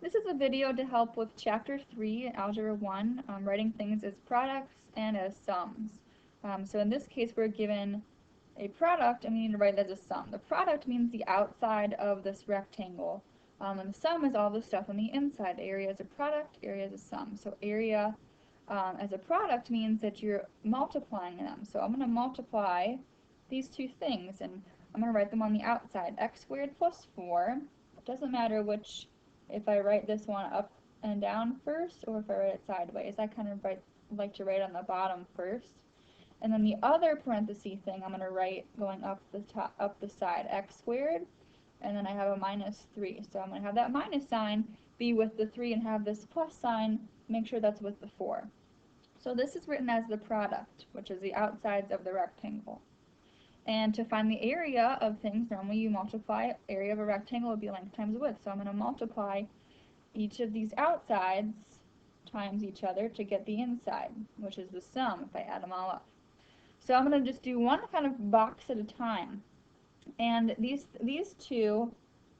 This is a video to help with Chapter 3 in Algebra 1, writing things as products and as sums. So in this case, we're given a product and we need to write it as a sum. The product means the outside of this rectangle, and the sum is all the stuff on the inside. Area is a product, area is a sum. So area as a product means that you're multiplying them. So I'm going to multiply these two things, and I'm going to write them on the outside. X squared plus 4. It doesn't matter which, if I write this one up and down first or if I write it sideways. I kind of like to write on the bottom first. And then the other parenthesis thing I'm going to write going up the side, x squared, and then I have a minus 3. So I'm going to have that minus sign be with the 3 and have this plus sign, make sure that's with the 4. So this is written as the product, which is the outsides of the rectangle. And to find the area of things, normally you multiply area of a rectangle would be length times width. So I'm going to multiply each of these outsides times each other to get the inside, which is the sum if I add them all up. So I'm going to just do one kind of box at a time. And these two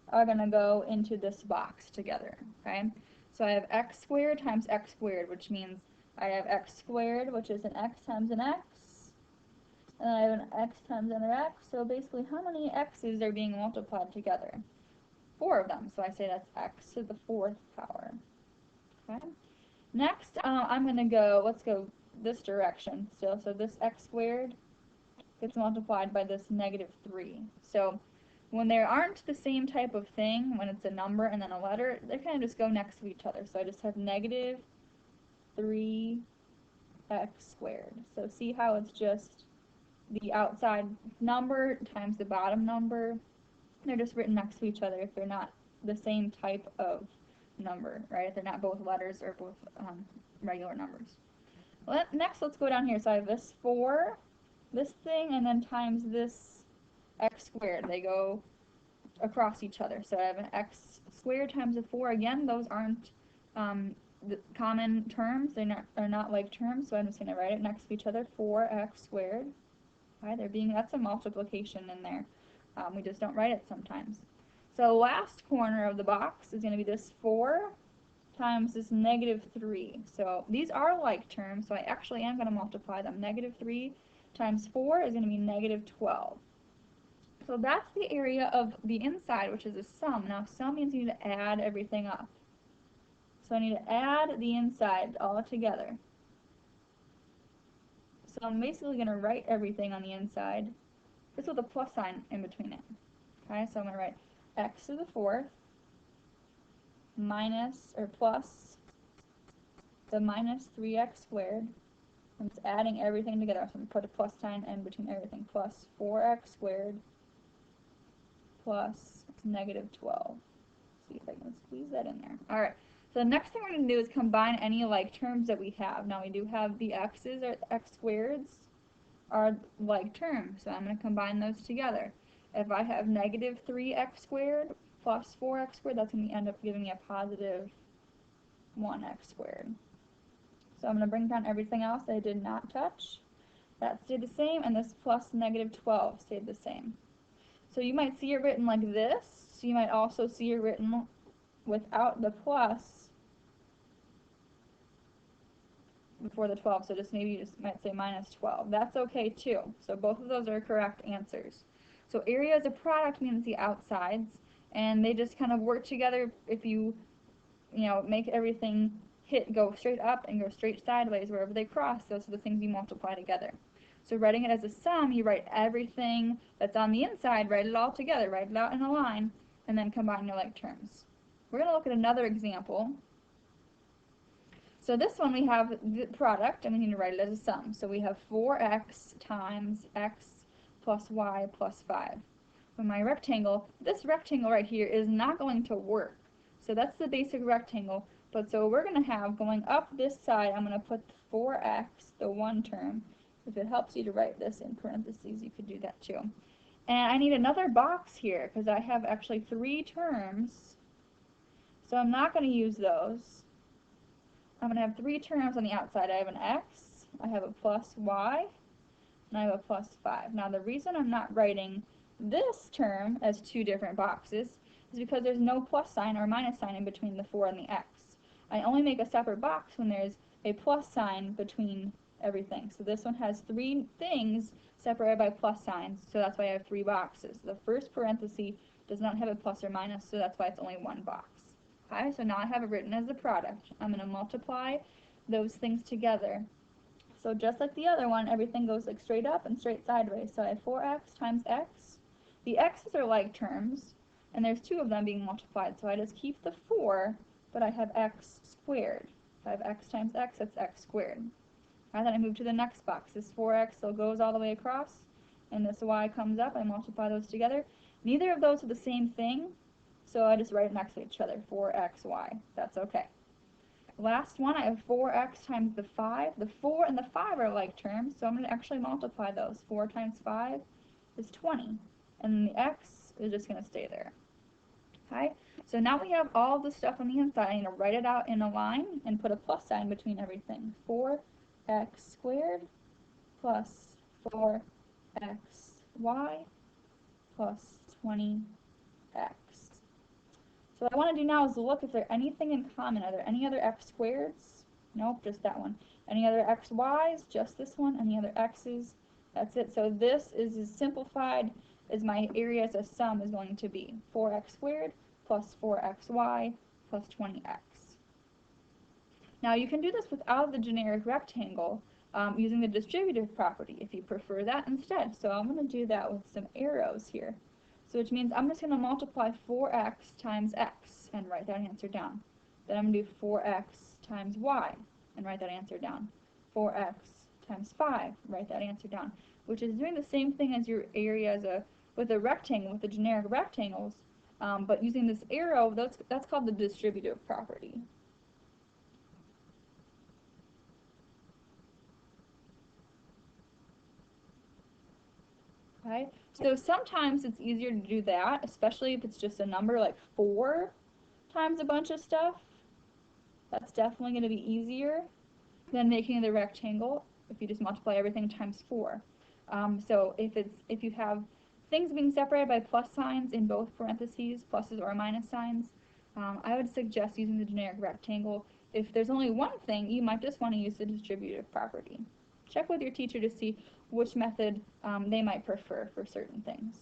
are going to go into this box together, okay? So I have x squared times x squared, which means I have x squared, which is an x times an x, and I have an x times another x. So basically, how many x's are being multiplied together? 4 of them. So I say that's x to the 4th power. Okay. Next, I'm going to go, let's go this direction still. So this x squared gets multiplied by this negative 3. So when there aren't the same type of thing, when it's a number and then a letter, they kind of just go next to each other. So I just have negative 3x squared. So see how it's just the outside number times the bottom number. They're just written next to each other if they're not the same type of number, right? If they're not both letters or both regular numbers. Well, next, let's go down here. So I have this 4, this thing, and then times this x squared. They go across each other. So I have an x squared times a 4. Again, those aren't the common terms. They're not like terms, so I'm just going to write it next to each other. 4x squared. Okay, that's a multiplication in there. We just don't write it sometimes. So last corner of the box is going to be this 4 times this negative 3. So these are like terms, so I actually am going to multiply them. Negative 3 times 4 is going to be negative 12. So that's the area of the inside, which is a sum. Now sum means you need to add everything up. So I need to add the inside all together. So I'm basically going to write everything on the inside, just with a plus sign in between it. Okay, so I'm going to write x to the 4th minus, or plus, the minus 3x squared. I'm just adding everything together, so I'm going to put a plus sign in between everything. Plus 4x squared plus negative 12. See if I can squeeze that in there. Alright, so the next thing we're going to do is combine any like terms that we have. Now we do have the x's, or x squareds, are like terms, so I'm going to combine those together. If I have negative 3x squared plus 4x squared, that's going to end up giving me a positive 1x squared. So I'm going to bring down everything else that I did not touch. That stayed the same, and this plus negative 12 stayed the same. So you might see it written like this. So you might also see it written without the plus before the 12. So just maybe you just might say minus 12. That's okay too. So both of those are correct answers. So area as a product means the outsides, and they just kind of work together if you make everything go straight up and go straight sideways wherever they cross. Those are the things you multiply together. So writing it as a sum, you write everything that's on the inside, write it all together, write it out in a line, and then combine your like terms. We're going to look at another example. So this one we have the product, and we need to write it as a sum. So we have 4x times x plus y plus 5. For my rectangle, this rectangle right here is not going to work. So that's the basic rectangle. But so we're going to have, going up this side, I'm going to put 4x, the one term. If it helps you to write this in parentheses, you could do that too. And I need another box here because I have actually 3 terms. So I'm not going to use those. I'm going to have 3 terms on the outside. I have an x, I have a plus y, and I have a plus 5. Now the reason I'm not writing this term as 2 different boxes is because there's no plus sign or minus sign in between the 4 and the x. I only make a separate box when there's a plus sign between everything. So this one has 3 things separated by plus signs, so that's why I have 3 boxes. The first parenthesis does not have a plus or minus, so that's why it's only 1 box. Okay, so now I have it written as a product. I'm going to multiply those things together. So just like the other one, everything goes like straight up and straight sideways. So I have 4x times x. The x's are like terms, and there's 2 of them being multiplied, so I just keep the 4, but I have x squared. If I have x times x, that's x squared. And then I move to the next box. This 4x so goes all the way across, and this y comes up. I multiply those together. Neither of those are the same thing, so I just write it next to each other, 4xy. That's okay. Last one, I have 4x times the 5. The 4 and the 5 are like terms, so I'm going to actually multiply those. 4 times 5 is 20, and the x is just going to stay there. Okay, so now we have all the stuff on the inside. I'm going to write it out in a line and put a plus sign between everything. 4x squared plus 4xy plus 20x. So what I want to do now is look if there's anything in common. Are there any other x squareds? Nope, just that one. Any other xy's? Just this one. Any other x's? That's it. So this is as simplified as my area as a sum is going to be. 4x squared plus 4xy plus 20x. Now you can do this without the generic rectangle using the distributive property if you prefer that instead. So I'm going to do that with some arrows here. So which means I'm just going to multiply 4x times x and write that answer down. Then I'm going to do 4x times y and write that answer down. 4x times 5, write that answer down. Which is doing the same thing as your area with a rectangle, with the generic rectangles, but using this arrow, that's called the distributive property. Okay, so sometimes it's easier to do that, especially if it's just a number like 4 times a bunch of stuff. That's definitely going to be easier than making the rectangle if you just multiply everything times 4. So if you have things being separated by plus signs in both parentheses, pluses or minus signs, I would suggest using the generic rectangle. If there's only one thing, you might just want to use the distributive property. Check with your teacher to see which method they might prefer for certain things.